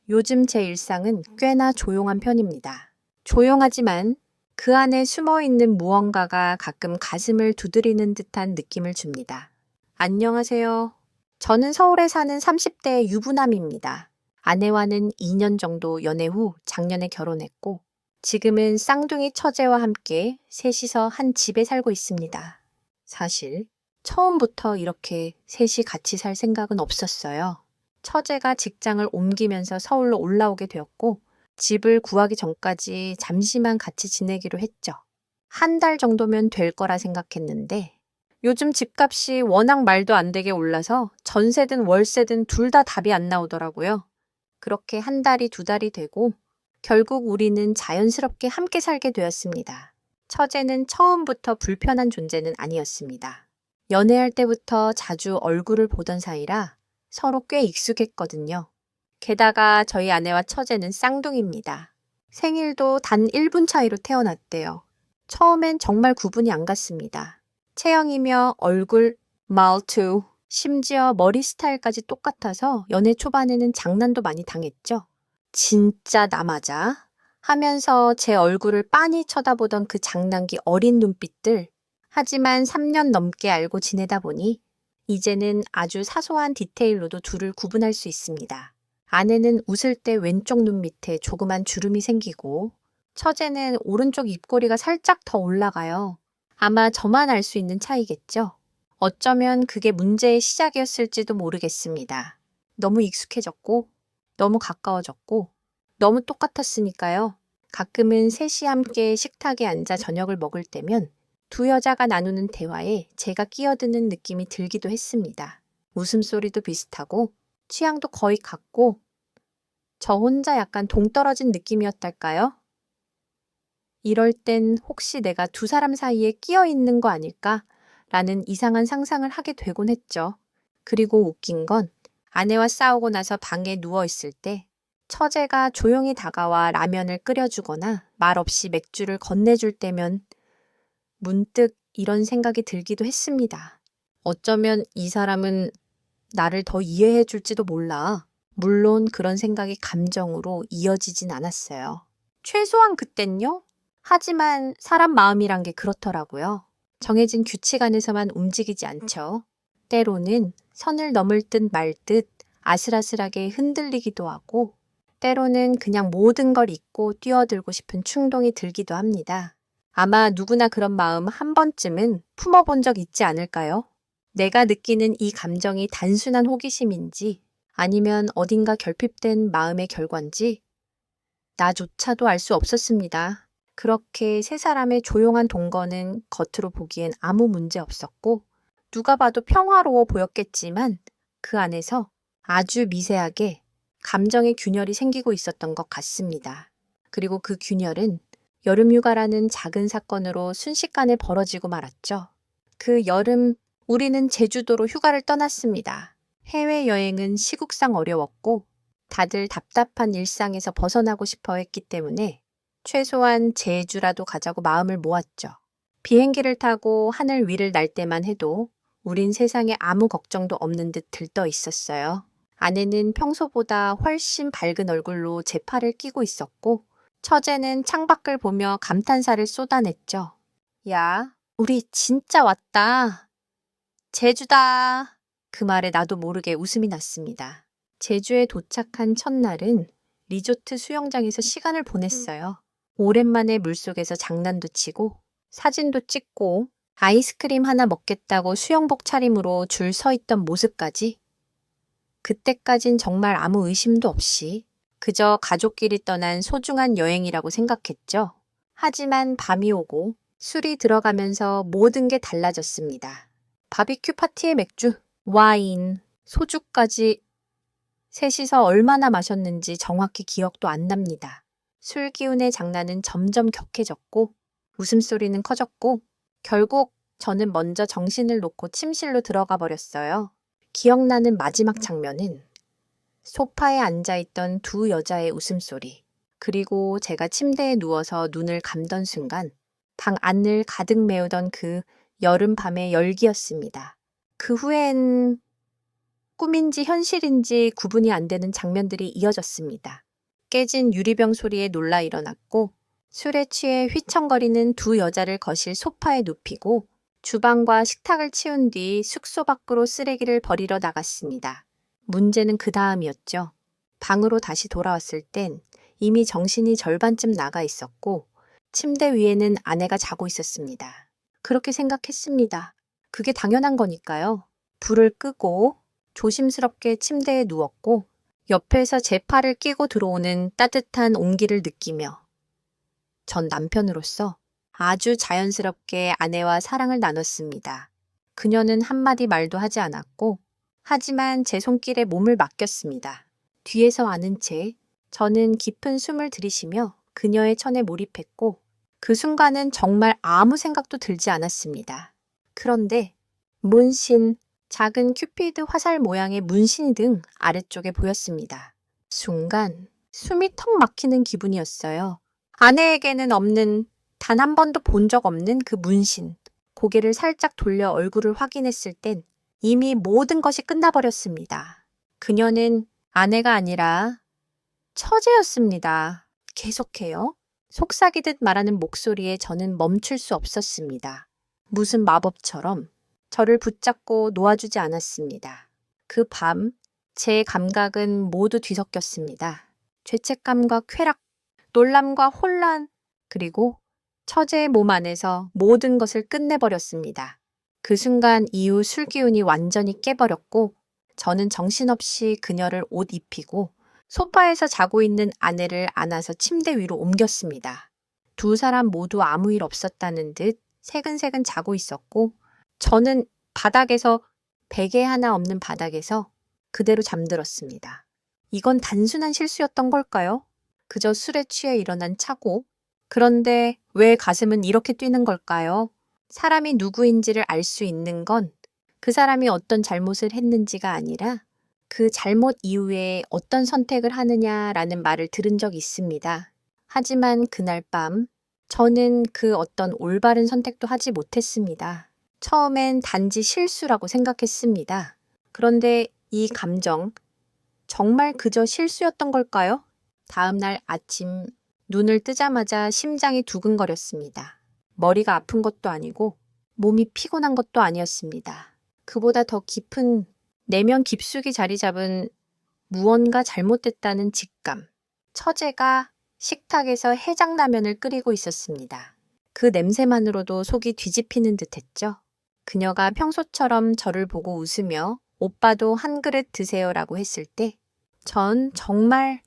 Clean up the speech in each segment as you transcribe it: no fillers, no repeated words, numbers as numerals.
요즘 제 일상은 꽤나 조용한 편입니다. 조용하지만 그 안에 숨어 있는 무언가가 가끔 가슴을 두드리는 듯한 느낌을 줍니다. 안녕하세요. 저는 서울에 사는 30대 유부남입니다. 아내와는 2년 정도 연애 후 작년에 결혼했고, 지금은 쌍둥이 처제와 함께 셋이서 한 집에 살고 있습니다. 사실 처음부터 이렇게 셋이 같이 살 생각은 없었어요. 처제가 직장을 옮기면서 서울로 올라오게 되었고, 집을 구하기 전까지 잠시만 같이 지내기로 했죠. 한 달 정도면 될 거라 생각했는데, 요즘 집값이 워낙 말도 안 되게 올라서 전세든 월세든 둘 다 답이 안 나오더라고요. 그렇게 한 달이 두 달이 되고, 결국 우리는 자연스럽게 함께 살게 되었습니다. 처제는 처음부터 불편한 존재는 아니었습니다. 연애할 때부터 자주 얼굴을 보던 사이라 서로 꽤 익숙했거든요. 게다가 저희 아내와 처제는 쌍둥이입니다. 생일도 단 1분 차이로 태어났대요. 처음엔 정말 구분이 안 갔습니다. 체형이며 얼굴, 말투, 심지어 머리 스타일까지 똑같아서 연애 초반에는 장난도 많이 당했죠. 진짜 나 맞아? 하면서 제 얼굴을 빤히 쳐다보던 그 장난기 어린 눈빛들. 하지만 3년 넘게 알고 지내다 보니 이제는 아주 사소한 디테일로도 둘을 구분할 수 있습니다. 아내는 웃을 때 왼쪽 눈 밑에 조그만 주름이 생기고, 처제는 오른쪽 입꼬리가 살짝 더 올라가요. 아마 저만 알 수 있는 차이겠죠? 어쩌면 그게 문제의 시작이었을지도 모르겠습니다. 너무 익숙해졌고, 너무 가까워졌고, 너무 똑같았으니까요. 가끔은 셋이 함께 식탁에 앉아 저녁을 먹을 때면 두 여자가 나누는 대화에 제가 끼어드는 느낌이 들기도 했습니다. 웃음소리도 비슷하고 취향도 거의 같고 저 혼자 약간 동떨어진 느낌이었달까요? 이럴 땐 혹시 내가 두 사람 사이에 끼어 있는 거 아닐까? 라는 이상한 상상을 하게 되곤 했죠. 그리고 웃긴 건 아내와 싸우고 나서 방에 누워 있을 때 처제가 조용히 다가와 라면을 끓여주거나 말없이 맥주를 건네줄 때면 문득 이런 생각이 들기도 했습니다. 어쩌면 이 사람은 나를 더 이해해 줄지도 몰라. 물론 그런 생각이 감정으로 이어지진 않았어요. 최소한 그땐요? 하지만 사람 마음이란 게 그렇더라고요. 정해진 규칙 안에서만 움직이지 않죠. 때로는 선을 넘을 듯 말 듯 아슬아슬하게 흔들리기도 하고, 때로는 그냥 모든 걸 잊고 뛰어들고 싶은 충동이 들기도 합니다. 아마 누구나 그런 마음 한 번쯤은 품어본 적 있지 않을까요? 내가 느끼는 이 감정이 단순한 호기심인지 아니면 어딘가 결핍된 마음의 결과인지 나조차도 알 수 없었습니다. 그렇게 세 사람의 조용한 동거는 겉으로 보기엔 아무 문제 없었고 누가 봐도 평화로워 보였겠지만 그 안에서 아주 미세하게 감정의 균열이 생기고 있었던 것 같습니다. 그리고 그 균열은 여름휴가라는 작은 사건으로 순식간에 벌어지고 말았죠. 그 여름 우리는 제주도로 휴가를 떠났습니다. 해외여행은 시국상 어려웠고 다들 답답한 일상에서 벗어나고 싶어 했기 때문에 최소한 제주라도 가자고 마음을 모았죠. 비행기를 타고 하늘 위를 날 때만 해도 우린 세상에 아무 걱정도 없는 듯 들떠 있었어요. 아내는 평소보다 훨씬 밝은 얼굴로 제 팔을 끼고 있었고 처제는 창밖을 보며 감탄사를 쏟아냈죠. 야, 우리 진짜 왔다. 제주다. 그 말에 나도 모르게 웃음이 났습니다. 제주에 도착한 첫날은 리조트 수영장에서 시간을 보냈어요. 오랜만에 물속에서 장난도 치고 사진도 찍고 아이스크림 하나 먹겠다고 수영복 차림으로 줄 서 있던 모습까지. 그때까진 정말 아무 의심도 없이 그저 가족끼리 떠난 소중한 여행이라고 생각했죠. 하지만 밤이 오고 술이 들어가면서 모든 게 달라졌습니다. 바비큐 파티에 맥주, 와인, 소주까지 셋이서 얼마나 마셨는지 정확히 기억도 안 납니다. 술 기운의 장난은 점점 격해졌고 웃음소리는 커졌고 결국 저는 먼저 정신을 놓고 침실로 들어가 버렸어요. 기억나는 마지막 장면은 소파에 앉아있던 두 여자의 웃음소리, 그리고 제가 침대에 누워서 눈을 감던 순간 방 안을 가득 메우던 그 여름밤의 열기였습니다. 그 후엔 꿈인지 현실인지 구분이 안 되는 장면들이 이어졌습니다. 깨진 유리병 소리에 놀라 일어났고 술에 취해 휘청거리는 두 여자를 거실 소파에 눕히고 주방과 식탁을 치운 뒤 숙소 밖으로 쓰레기를 버리러 나갔습니다. 문제는 그 다음이었죠. 방으로 다시 돌아왔을 땐 이미 정신이 절반쯤 나가 있었고 침대 위에는 아내가 자고 있었습니다. 그렇게 생각했습니다. 그게 당연한 거니까요. 불을 끄고 조심스럽게 침대에 누웠고 옆에서 제 팔을 끼고 들어오는 따뜻한 온기를 느끼며 전 남편으로서 아주 자연스럽게 아내와 사랑을 나눴습니다. 그녀는 한마디 말도 하지 않았고 하지만 제 손길에 몸을 맡겼습니다. 뒤에서 아는 채 저는 깊은 숨을 들이쉬며 그녀의 천에 몰입했고 그 순간은 정말 아무 생각도 들지 않았습니다. 그런데 문신, 작은 큐피드 화살 모양의 문신 등 아래쪽에 보였습니다. 순간 숨이 턱 막히는 기분이었어요. 아내에게는 없는, 단 한 번도 본 적 없는 그 문신. 고개를 살짝 돌려 얼굴을 확인했을 땐 이미 모든 것이 끝나버렸습니다. 그녀는 아내가 아니라 처제였습니다. 계속해요. 속삭이듯 말하는 목소리에 저는 멈출 수 없었습니다. 무슨 마법처럼 저를 붙잡고 놓아주지 않았습니다. 그 밤 제 감각은 모두 뒤섞였습니다. 죄책감과 쾌락, 놀람과 혼란, 그리고 처제의 몸 안에서 모든 것을 끝내버렸습니다. 그 순간 이후 술 기운이 완전히 깨버렸고 저는 정신없이 그녀를 옷 입히고 소파에서 자고 있는 아내를 안아서 침대 위로 옮겼습니다. 두 사람 모두 아무 일 없었다는 듯 새근새근 자고 있었고 저는 베개 하나 없는 바닥에서 그대로 잠들었습니다. 이건 단순한 실수였던 걸까요? 그저 술에 취해 일어난 착오? 그런데 왜 가슴은 이렇게 뛰는 걸까요? 사람이 누구인지를 알 수 있는 건 그 사람이 어떤 잘못을 했는지가 아니라 그 잘못 이후에 어떤 선택을 하느냐라는 말을 들은 적이 있습니다. 하지만 그날 밤 저는 그 어떤 올바른 선택도 하지 못했습니다. 처음엔 단지 실수라고 생각했습니다. 그런데 이 감정, 정말 그저 실수였던 걸까요? 다음 날 아침 눈을 뜨자마자 심장이 두근거렸습니다. 머리가 아픈 것도 아니고 몸이 피곤한 것도 아니었습니다. 그보다 더 깊은 내면 깊숙이 자리 잡은 무언가 잘못됐다는 직감. 처제가 식탁에서 해장라면을 끓이고 있었습니다. 그 냄새만으로도 속이 뒤집히는 듯했죠. 그녀가 평소처럼 저를 보고 웃으며 오빠도 한 그릇 드세요라고 했을 때 전 정말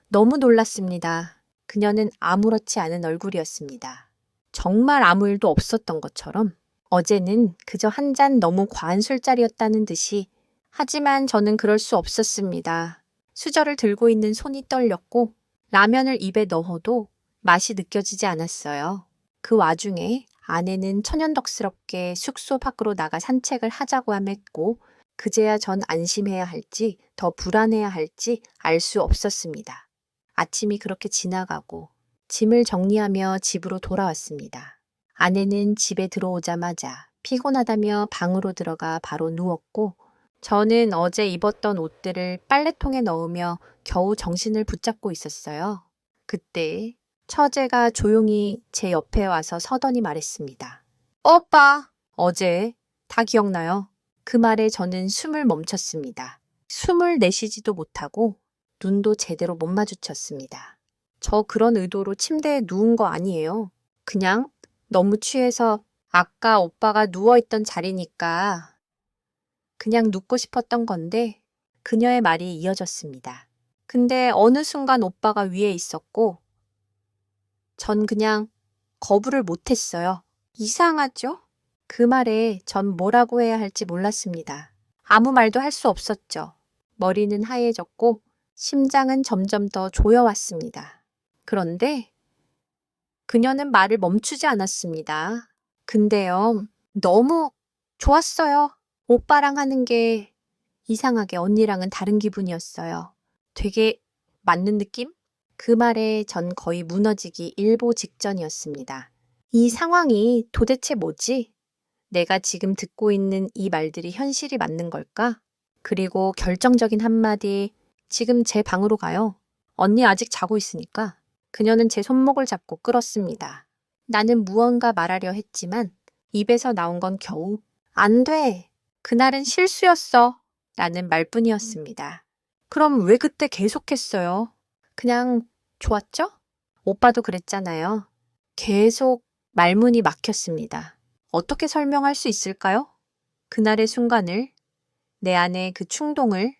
너무 놀랐습니다. 그녀는 아무렇지 않은 얼굴이었습니다. 정말 아무 일도 없었던 것처럼 어제는 그저 한 잔 너무 과한 술자리였다는 듯이 하지만 저는 그럴 수 없었습니다. 수저를 들고 있는 손이 떨렸고 라면을 입에 넣어도 맛이 느껴지지 않았어요. 그 와중에 아내는 천연덕스럽게 숙소 밖으로 나가 산책을 하자고 하했고 그제야 전 안심해야 할지 더 불안해야 할지 알 수 없었습니다. 아침이 그렇게 지나가고 짐을 정리하며 집으로 돌아왔습니다. 아내는 집에 들어오자마자 피곤하다며 방으로 들어가 바로 누웠고 저는 어제 입었던 옷들을 빨래통에 넣으며 겨우 정신을 붙잡고 있었어요. 그때 처제가 조용히 제 옆에 와서 서더니 말했습니다. 오빠, 어제 다 기억나요? 그 말에 저는 숨을 멈췄습니다. 숨을 내쉬지도 못하고 눈도 제대로 못 마주쳤습니다. 저 그런 의도로 침대에 누운 거 아니에요. 그냥 너무 취해서 아까 오빠가 누워있던 자리니까 그냥 눕고 싶었던 건데 그녀의 말이 이어졌습니다. 근데 어느 순간 오빠가 위에 있었고 전 그냥 거부를 못했어요. 이상하죠? 그 말에 전 뭐라고 해야 할지 몰랐습니다. 아무 말도 할 수 없었죠. 머리는 하얘졌고 심장은 점점 더 조여왔습니다. 그런데 그녀는 말을 멈추지 않았습니다. 근데요, 너무 좋았어요. 오빠랑 하는 게 이상하게 언니랑은 다른 기분이었어요. 되게 맞는 느낌? 그 말에 전 거의 무너지기 일보 직전이었습니다. 이 상황이 도대체 뭐지? 내가 지금 듣고 있는 이 말들이 현실이 맞는 걸까? 그리고 결정적인 한마디, 지금 제 방으로 가요. 언니 아직 자고 있으니까. 그녀는 제 손목을 잡고 끌었습니다. 나는 무언가 말하려 했지만 입에서 나온 건 겨우 안 돼. 그날은 실수였어. 라는 말뿐이었습니다. 그럼 왜 그때 계속했어요? 그냥 좋았죠? 오빠도 그랬잖아요. 계속 말문이 막혔습니다. 어떻게 설명할 수 있을까요? 그날의 순간을, 내 안의 그 충동을,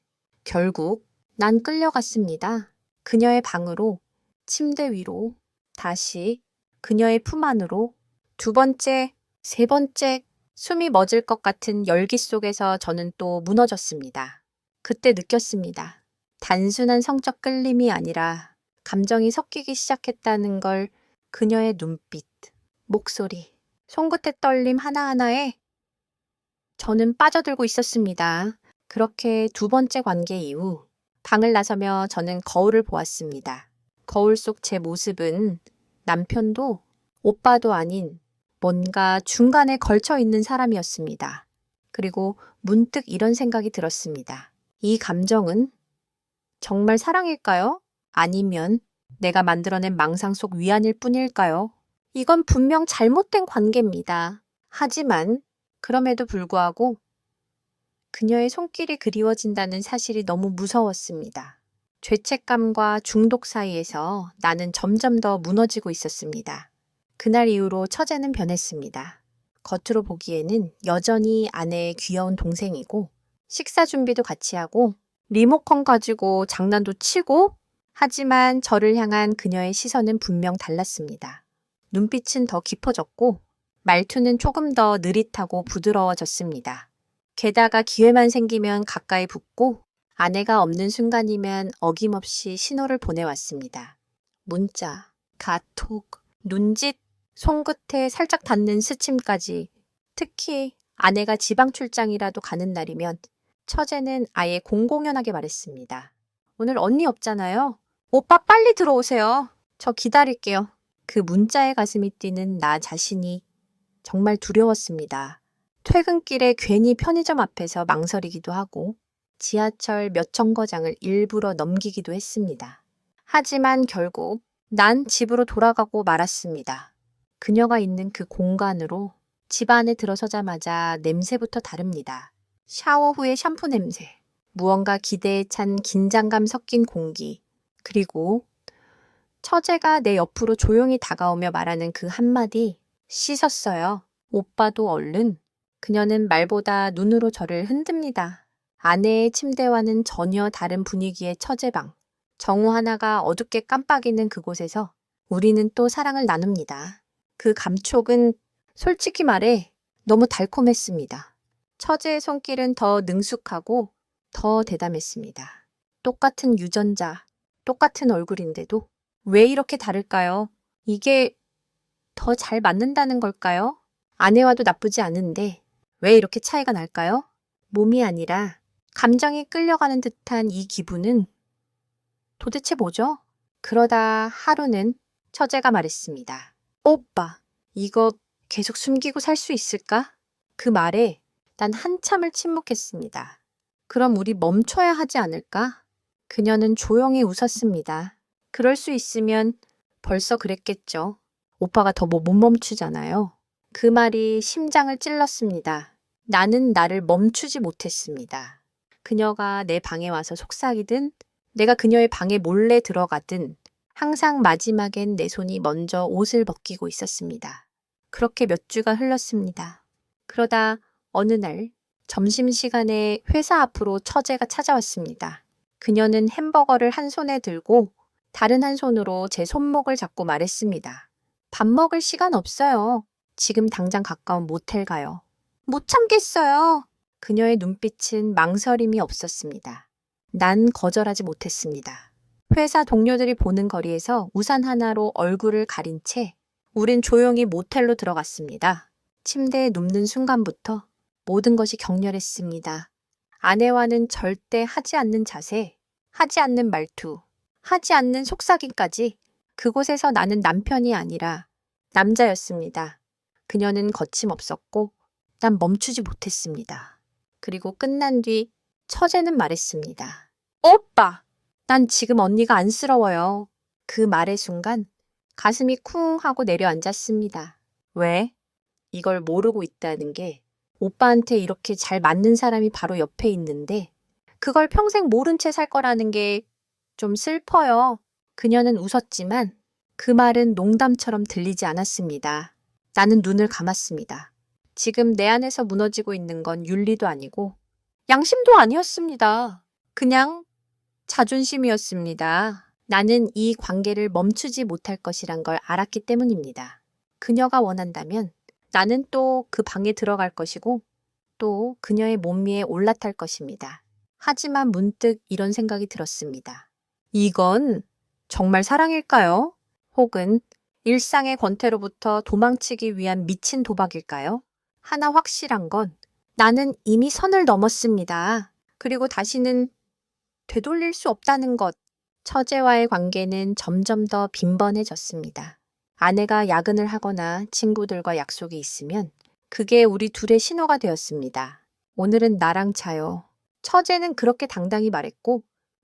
결국 난 끌려갔습니다. 그녀의 방으로, 침대 위로, 다시 그녀의 품 안으로, 두 번째, 세 번째, 숨이 멎을 것 같은 열기 속에서 저는 또 무너졌습니다. 그때 느꼈습니다. 단순한 성적 끌림이 아니라 감정이 섞이기 시작했다는 걸 그녀의 눈빛, 목소리, 손끝의 떨림 하나하나에 저는 빠져들고 있었습니다. 그렇게 두 번째 관계 이후 방을 나서며 저는 거울을 보았습니다. 거울 속 제 모습은 남편도 오빠도 아닌 뭔가 중간에 걸쳐 있는 사람이었습니다. 그리고 문득 이런 생각이 들었습니다. 이 감정은 정말 사랑일까요? 아니면 내가 만들어낸 망상 속 위안일 뿐일까요? 이건 분명 잘못된 관계입니다. 하지만 그럼에도 불구하고 그녀의 손길이 그리워진다는 사실이 너무 무서웠습니다. 죄책감과 중독 사이에서 나는 점점 더 무너지고 있었습니다. 그날 이후로 처제는 변했습니다. 겉으로 보기에는 여전히 아내의 귀여운 동생이고 식사 준비도 같이 하고 리모컨 가지고 장난도 치고 하지만 저를 향한 그녀의 시선은 분명 달랐습니다. 눈빛은 더 깊어졌고 말투는 조금 더 느릿하고 부드러워졌습니다. 게다가 기회만 생기면 가까이 붙고 아내가 없는 순간이면 어김없이 신호를 보내왔습니다. 문자, 카톡, 눈짓, 손끝에 살짝 닿는 스침까지 특히 아내가 지방 출장이라도 가는 날이면 처제는 아예 공공연하게 말했습니다. 오늘 언니 없잖아요. 오빠 빨리 들어오세요. 저 기다릴게요. 그 문자에 가슴이 뛰는 나 자신이 정말 두려웠습니다. 퇴근길에 괜히 편의점 앞에서 망설이기도 하고 지하철 몇 정거장을 일부러 넘기기도 했습니다. 하지만 결국 난 집으로 돌아가고 말았습니다. 그녀가 있는 그 공간으로 집 안에 들어서자마자 냄새부터 다릅니다. 샤워 후의 샴푸 냄새, 무언가 기대에 찬 긴장감 섞인 공기, 그리고 처제가 내 옆으로 조용히 다가오며 말하는 그 한마디, 씻었어요. 오빠도 얼른. 그녀는 말보다 눈으로 저를 흔듭니다. 아내의 침대와는 전혀 다른 분위기의 처제방. 정우 하나가 어둡게 깜빡이는 그곳에서 우리는 또 사랑을 나눕니다. 그 감촉은 솔직히 말해 너무 달콤했습니다. 처제의 손길은 더 능숙하고 더 대담했습니다. 똑같은 유전자, 똑같은 얼굴인데도 왜 이렇게 다를까요? 이게 더 잘 맞는다는 걸까요? 아내와도 나쁘지 않은데 왜 이렇게 차이가 날까요? 몸이 아니라 감정이 끌려가는 듯한 이 기분은 도대체 뭐죠? 그러다 하루는 처제가 말했습니다. 오빠, 이거 계속 숨기고 살 수 있을까? 그 말에 난 한참을 침묵했습니다. 그럼 우리 멈춰야 하지 않을까? 그녀는 조용히 웃었습니다. 그럴 수 있으면 벌써 그랬겠죠. 오빠가 더 못 멈추잖아요. 그 말이 심장을 찔렀습니다. 나는 나를 멈추지 못했습니다. 그녀가 내 방에 와서 속삭이든 내가 그녀의 방에 몰래 들어가든 항상 마지막엔 내 손이 먼저 옷을 벗기고 있었습니다. 그렇게 몇 주가 흘렀습니다. 그러다 어느 날 점심시간에 회사 앞으로 처제가 찾아왔습니다. 그녀는 햄버거를 한 손에 들고 다른 한 손으로 제 손목을 잡고 말했습니다. 밥 먹을 시간 없어요. 지금 당장 가까운 모텔 가요. 못 참겠어요. 그녀의 눈빛은 망설임이 없었습니다. 난 거절하지 못했습니다. 회사 동료들이 보는 거리에서 우산 하나로 얼굴을 가린 채 우린 조용히 모텔로 들어갔습니다. 침대에 눕는 순간부터 모든 것이 격렬했습니다. 아내와는 절대 하지 않는 자세, 하지 않는 말투, 하지 않는 속삭임까지 그곳에서 나는 남편이 아니라 남자였습니다. 그녀는 거침없었고 난 멈추지 못했습니다. 그리고 끝난 뒤 처제는 말했습니다. 오빠! 난 지금 언니가 안쓰러워요. 그 말의 순간 가슴이 쿵 하고 내려앉았습니다. 왜? 이걸 모르고 있다는 게 오빠한테 이렇게 잘 맞는 사람이 바로 옆에 있는데 그걸 평생 모른 채 살 거라는 게 좀 슬퍼요. 그녀는 웃었지만 그 말은 농담처럼 들리지 않았습니다. 나는 눈을 감았습니다. 지금 내 안에서 무너지고 있는 건 윤리도 아니고 양심도 아니었습니다. 그냥 자존심이었습니다. 나는 이 관계를 멈추지 못할 것이란 걸 알았기 때문입니다. 그녀가 원한다면 나는 또 그 방에 들어갈 것이고 또 그녀의 몸 위에 올라탈 것입니다. 하지만 문득 이런 생각이 들었습니다. 이건 정말 사랑일까요? 혹은 일상의 권태로부터 도망치기 위한 미친 도박일까요? 하나 확실한 건 나는 이미 선을 넘었습니다. 그리고 다시는 되돌릴 수 없다는 것. 처제와의 관계는 점점 더 빈번해졌습니다. 아내가 야근을 하거나 친구들과 약속이 있으면 그게 우리 둘의 신호가 되었습니다. 오늘은 나랑 자요. 처제는 그렇게 당당히 말했고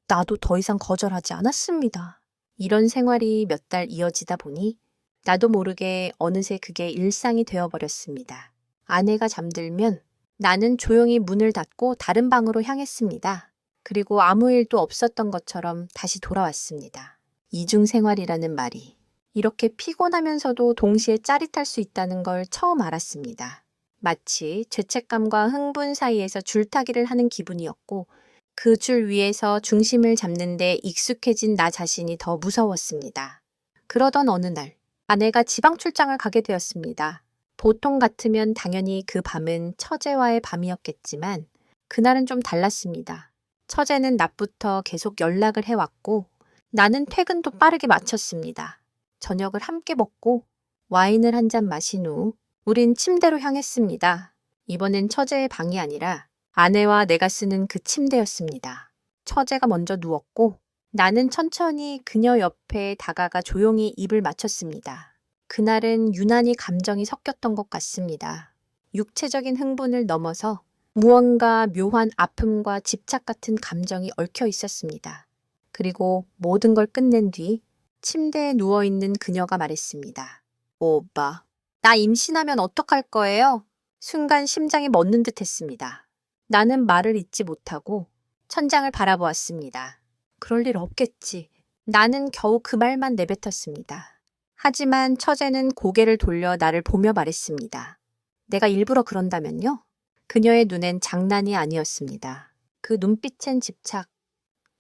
나도 더 이상 거절하지 않았습니다. 이런 생활이 몇 달 이어지다 보니 나도 모르게 어느새 그게 일상이 되어버렸습니다. 아내가 잠들면 나는 조용히 문을 닫고 다른 방으로 향했습니다. 그리고 아무 일도 없었던 것처럼 다시 돌아왔습니다. 이중생활이라는 말이 이렇게 피곤하면서도 동시에 짜릿할 수 있다는 걸 처음 알았습니다. 마치 죄책감과 흥분 사이에서 줄타기를 하는 기분이었고 그 줄 위에서 중심을 잡는 데 익숙해진 나 자신이 더 무서웠습니다. 그러던 어느 날 아내가 지방 출장을 가게 되었습니다. 보통 같으면 당연히 그 밤은 처제와의 밤이었겠지만 그날은 좀 달랐습니다. 처제는 낮부터 계속 연락을 해왔고 나는 퇴근도 빠르게 마쳤습니다. 저녁을 함께 먹고 와인을 한 잔 마신 후 우린 침대로 향했습니다. 이번엔 처제의 방이 아니라 아내와 내가 쓰는 그 침대였습니다. 처제가 먼저 누웠고 나는 천천히 그녀 옆에 다가가 조용히 입을 맞췄습니다. 그날은 유난히 감정이 섞였던 것 같습니다. 육체적인 흥분을 넘어서 무언가 묘한 아픔과 집착 같은 감정이 얽혀 있었습니다. 그리고 모든 걸 끝낸 뒤 침대에 누워있는 그녀가 말했습니다. 오빠, 나 임신하면 어떡할 거예요? 순간 심장이 멎는 듯 했습니다. 나는 말을 잇지 못하고 천장을 바라보았습니다. 그럴 일 없겠지. 나는 겨우 그 말만 내뱉었습니다. 하지만 처제는 고개를 돌려 나를 보며 말했습니다. 내가 일부러 그런다면요? 그녀의 눈엔 장난이 아니었습니다. 그 눈빛엔 집착,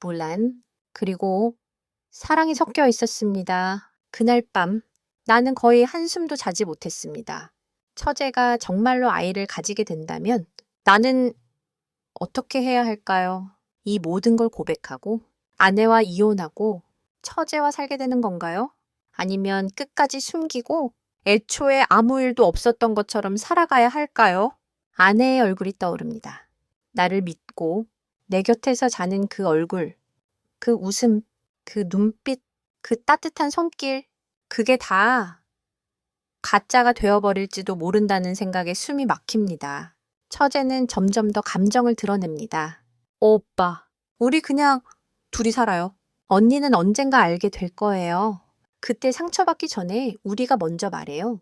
불안, 그리고 사랑이 섞여 있었습니다. 그날 밤 나는 거의 한숨도 자지 못했습니다. 처제가 정말로 아이를 가지게 된다면 나는 어떻게 해야 할까요? 이 모든 걸 고백하고 아내와 이혼하고 처제와 살게 되는 건가요? 아니면 끝까지 숨기고 애초에 아무 일도 없었던 것처럼 살아가야 할까요? 아내의 얼굴이 떠오릅니다. 나를 믿고 내 곁에서 자는 그 얼굴, 그 웃음, 그 눈빛, 그 따뜻한 손길, 그게 다 가짜가 되어버릴지도 모른다는 생각에 숨이 막힙니다. 처제는 점점 더 감정을 드러냅니다. 오빠, 우리 그냥 둘이 살아요. 언니는 언젠가 알게 될 거예요. 그때 상처받기 전에 우리가 먼저 말해요.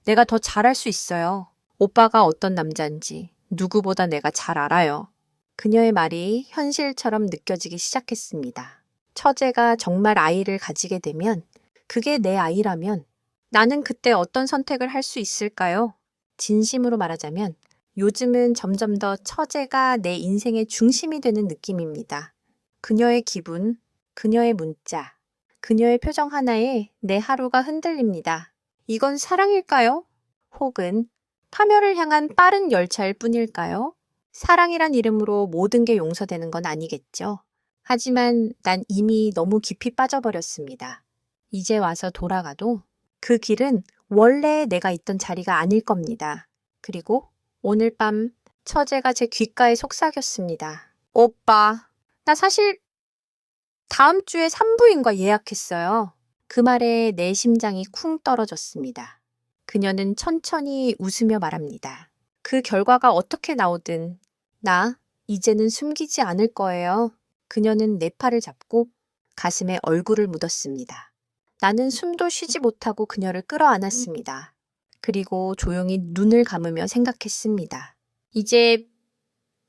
내가 더 잘할 수 있어요. 오빠가 어떤 남자인지 누구보다 내가 잘 알아요. 그녀의 말이 현실처럼 느껴지기 시작했습니다. 처제가 정말 아이를 가지게 되면 그게 내 아이라면 나는 그때 어떤 선택을 할 수 있을까요? 진심으로 말하자면 요즘은 점점 더 처제가 내 인생의 중심이 되는 느낌입니다. 그녀의 기분, 그녀의 문자, 그녀의 표정 하나에 내 하루가 흔들립니다. 이건 사랑일까요? 혹은 파멸을 향한 빠른 열차일 뿐일까요? 사랑이란 이름으로 모든 게 용서되는 건 아니겠죠. 하지만 난 이미 너무 깊이 빠져버렸습니다. 이제 와서 돌아가도 그 길은 원래 내가 있던 자리가 아닐 겁니다. 그리고 오늘 밤 처제가 제 귓가에 속삭였습니다. 오빠, 나 사실 다음 주에 산부인과 예약했어요. 그 말에 내 심장이 쿵 떨어졌습니다. 그녀는 천천히 웃으며 말합니다. 그 결과가 어떻게 나오든 나 이제는 숨기지 않을 거예요. 그녀는 내 팔을 잡고 가슴에 얼굴을 묻었습니다. 나는 숨도 쉬지 못하고 그녀를 끌어안았습니다. 그리고 조용히 눈을 감으며 생각했습니다. 이제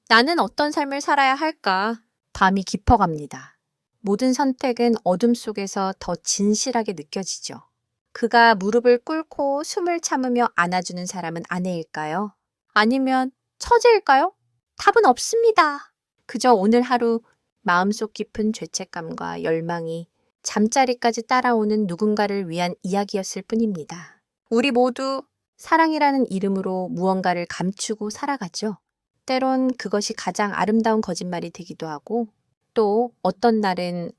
나는 어떤 삶을 살아야 할까? 밤이 깊어갑니다. 모든 선택은 어둠 속에서 더 진실하게 느껴지죠. 그가 무릎을 꿇고 숨을 참으며 안아주는 사람은 아내일까요? 아니면 처제일까요? 답은 없습니다. 그저 오늘 하루 마음속 깊은 죄책감과 열망이 잠자리까지 따라오는 누군가를 위한 이야기였을 뿐입니다. 우리 모두 사랑이라는 이름으로 무언가를 감추고 살아가죠. 때론 그것이 가장 아름다운 거짓말이 되기도 하고 또 어떤 날은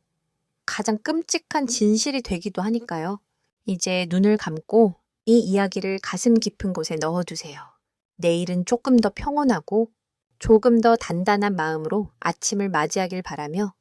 가장 끔찍한 진실이 되기도 하니까요. 이제 눈을 감고 이 이야기를 가슴 깊은 곳에 넣어두세요. 내일은 조금 더 평온하고 조금 더 단단한 마음으로 아침을 맞이하길 바라며